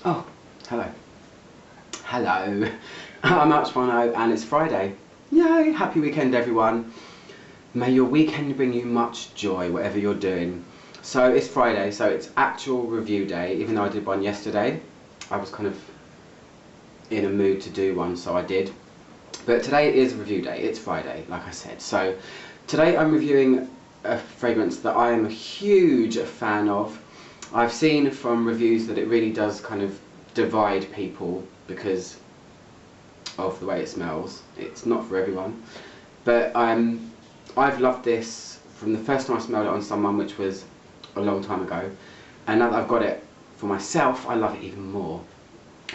Oh, hello. Hello. I'm Archbono and it's Friday. Yay! Happy weekend, everyone. May your weekend bring you much joy, whatever you're doing. So it's Friday, so it's actual review day, even though I did one yesterday. I was kind of in a mood to do one, so I did. But today is review day, it's Friday, like I said. So today I'm reviewing a fragrance that I am a huge fan of. I've seen from reviews that it really does kind of divide people because of the way it smells. It's not for everyone. But I've loved this from the first time I smelled it on someone, which was a long time ago. And now that I've got it for myself, I love it even more.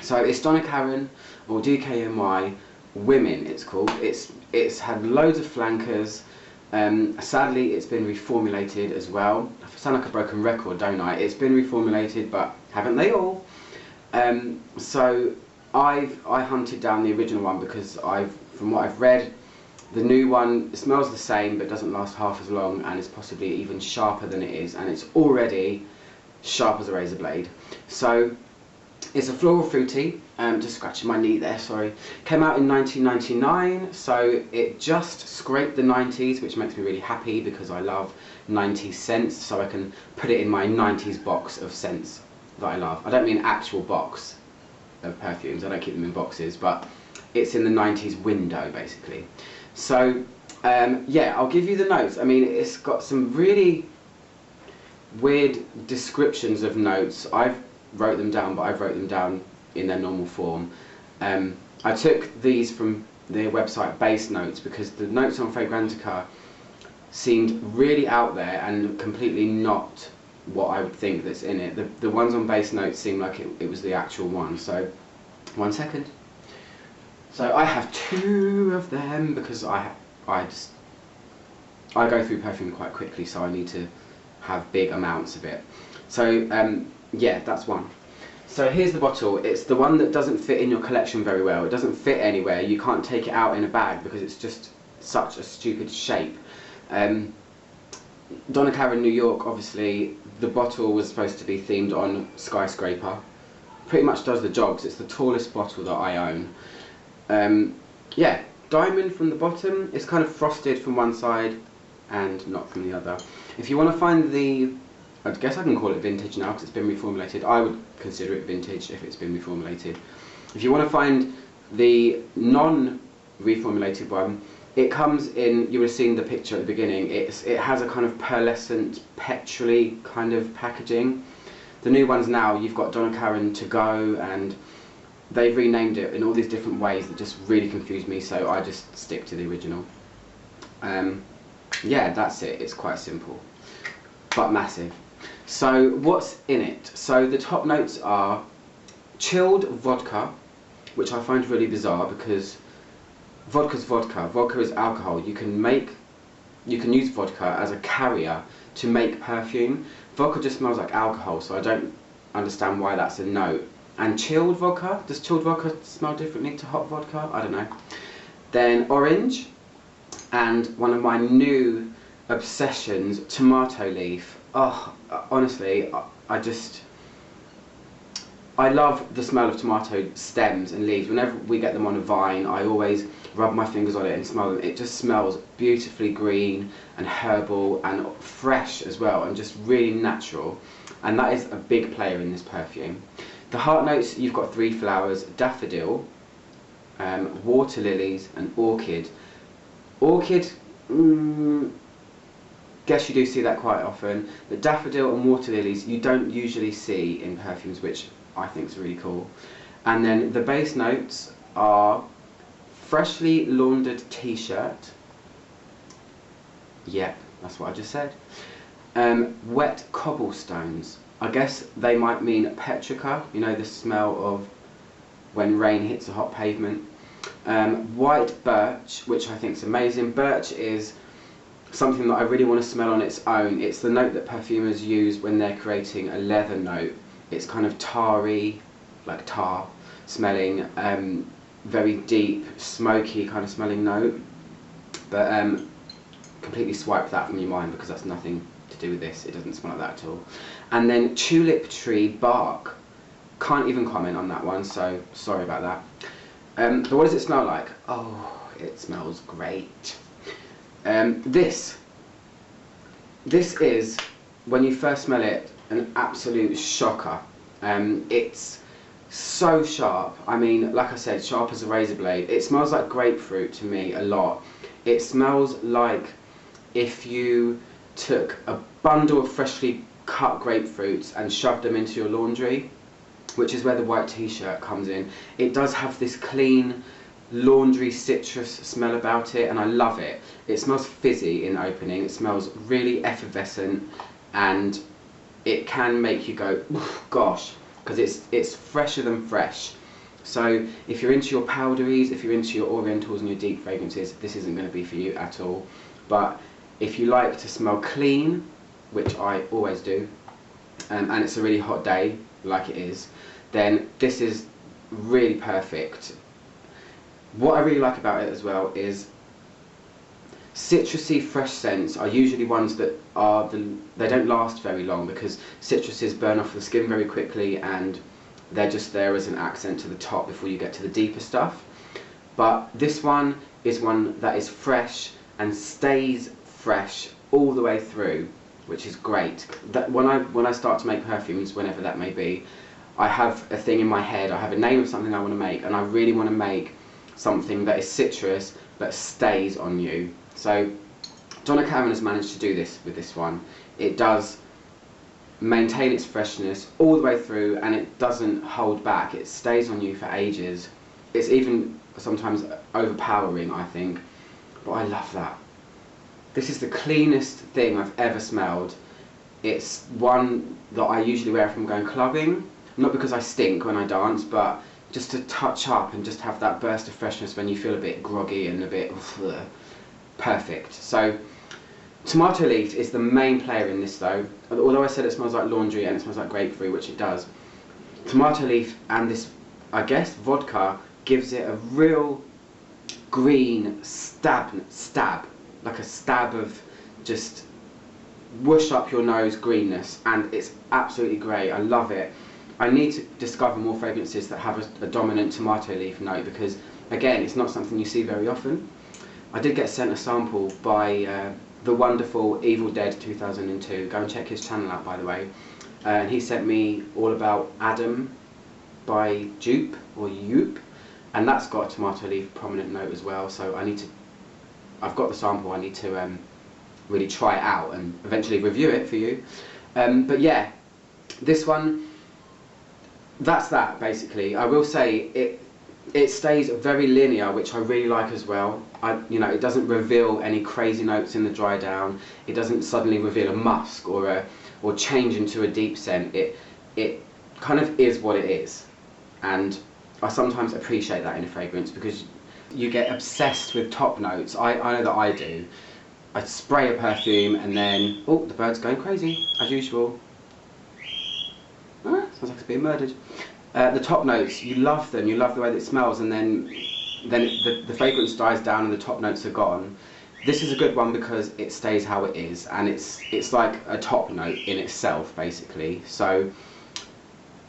So it's Donna Karan, or DKNY, Women it's called. It's had loads of flankers. Sadly, it's been reformulated as well. I sound like a broken record, don't I? It's been reformulated, but haven't they all? So I hunted down the original one because from what I've read, the new one smells the same but doesn't last half as long and is possibly even sharper than it is, and it's already sharp as a razor blade. So it's a floral fruity, just scratching my knee there, sorry. Came out in 1999, so it just scraped the 90s, which makes me really happy because I love 90s scents, so I can put it in my 90s box of scents that I love. I don't mean actual box of perfumes, I don't keep them in boxes, but it's in the 90s window basically. So yeah, I'll give you the notes. I mean, it's got some really weird descriptions of notes. I've wrote them down, but I've wrote them down in their normal form. I took these from their website Base Notes because the notes on Fragrantica seemed really out there and completely not what I would think that's in it. The ones on Base Notes seemed like it was the actual one. So, 1 second. So I have two of them because I go through perfume quite quickly, so I need to have big amounts of it. So yeah, that's one. So here's the bottle. It's the one that doesn't fit in your collection very well. It doesn't fit anywhere. You can't take it out in a bag because it's just such a stupid shape. Donna Karan, New York, obviously, the bottle was supposed to be themed on skyscraper. Pretty much does the job, 'cause it's the tallest bottle that I own. Yeah, diamond from the bottom. It's kind of frosted from one side and not from the other. If you want to find I guess I can call it vintage now because it's been reformulated. I would consider it vintage if it's been reformulated. If you want to find the non-reformulated one, it comes in, you would have seen the picture at the beginning, it has a kind of pearlescent, petrol-y kind of packaging. The new ones now, you've got Donna Karan To Go, and they've renamed it in all these different ways that just really confuse me, so I just stick to the original. Yeah, that's it. It's quite simple, but massive. So what's in it? So the top notes are chilled vodka, which I find really bizarre because vodka's vodka. Vodka is alcohol. You can use vodka as a carrier to make perfume. Vodka just smells like alcohol, so I don't understand why that's a note. And chilled vodka, does chilled vodka smell differently to hot vodka? I don't know. Then orange, and one of my new obsessions, tomato leaf. Oh, honestly, I love the smell of tomato stems and leaves. Whenever we get them on a vine, I always rub my fingers on it and smell them. It just smells beautifully green and herbal and fresh as well, and just really natural. And that is a big player in this perfume. The heart notes, you've got 3 flowers: daffodil, water lilies and orchid. Orchid, guess you do see that quite often, but daffodil and water lilies you don't usually see in perfumes, which I think is really cool. And then the base notes are freshly laundered t-shirt. Yep, that's what I just said. Wet cobblestones. I guess they might mean petrica, you know, the smell of when rain hits a hot pavement. White birch, which I think is amazing. Birch is something that I really want to smell on its own. It's the note that perfumers use when they're creating a leather note. It's kind of tarry, like tar smelling, very deep, smoky kind of smelling note. But completely swipe that from your mind because that's nothing to do with this. It doesn't smell like that at all. And then tulip tree bark. Can't even comment on that one, so sorry about that. But what does it smell like? Oh, it smells great. This is, when you first smell it, an absolute shocker. It's so sharp. I mean, like I said, sharp as a razor blade. It smells like grapefruit to me a lot. It smells like if you took a bundle of freshly cut grapefruits and shoved them into your laundry, which is where the white t-shirt comes in. It does have this clean laundry citrus smell about it, and I love it. It smells fizzy in opening. It smells really effervescent, and it can make you go, gosh, because it's fresher than fresh. So if you're into your powderies, if you're into your orientals and your deep fragrances, this isn't going to be for you at all. But if you like to smell clean, which I always do, and it's a really hot day, like it is, then this is really perfect. What I really like about it as well is citrusy fresh scents are usually ones that they don't last very long, because citruses burn off the skin very quickly and they're just there as an accent to the top before you get to the deeper stuff. But this one is one that is fresh and stays fresh all the way through, which is great. That when I start to make perfumes, whenever that may be, I have a thing in my head, I have a name of something I want to make, and I really want to make something that is citrus but stays on you. So Donna Karan has managed to do this with this one. It does maintain its freshness all the way through, and it doesn't hold back. It stays on you for ages. It's even sometimes overpowering, I think, but I love that. This is the cleanest thing I've ever smelled. It's one that I usually wear if I'm going clubbing, not because I stink when I dance, but just to touch up and just have that burst of freshness when you feel a bit groggy and a bit perfect. So tomato leaf is the main player in this though. Although I said it smells like laundry and it smells like grapefruit, which it does, tomato leaf and this, I guess, vodka gives it a real green stab, like a stab of just whoosh up your nose greenness, and it's absolutely great. I love it. I need to discover more fragrances that have a dominant tomato leaf note, because again, it's not something you see very often. I did get sent a sample by the wonderful Evil Dead 2002. Go and check his channel out, by the way. And he sent me All About Adam by Dupe, or Yoop, and that's got a tomato leaf prominent note as well. So I've got the sample, I need to really try it out and eventually review it for you. But yeah, this one, that's that basically. I will say it stays very linear, which I really like as well. You know, it doesn't reveal any crazy notes in the dry down. It doesn't suddenly reveal a musk or change into a deep scent. It kind of is what it is, and I sometimes appreciate that in a fragrance, because you get obsessed with top notes. I know that I do. I spray a perfume and then, oh, the bird's going crazy as usual. Sounds like it's being murdered. The top notes, you love them, you love the way that it smells, and then the fragrance dies down and the top notes are gone. This is a good one because it stays how it is, and it's like a top note in itself, basically. So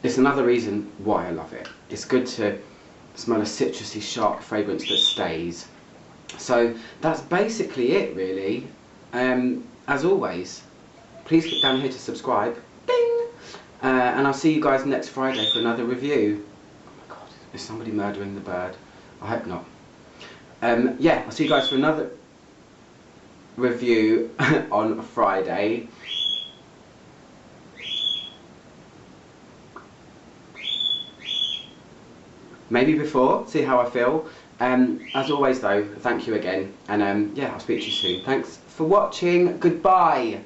it's another reason why I love it. It's good to smell a citrusy, sharp fragrance that stays. So that's basically it, really. As always, please click down here to subscribe. Ding! And I'll see you guys next Friday for another review. Oh my god, is somebody murdering the bird? I hope not. Yeah, I'll see you guys for another review on Friday. Maybe before, see how I feel. As always though, thank you again, and yeah, I'll speak to you soon. Thanks for watching, goodbye!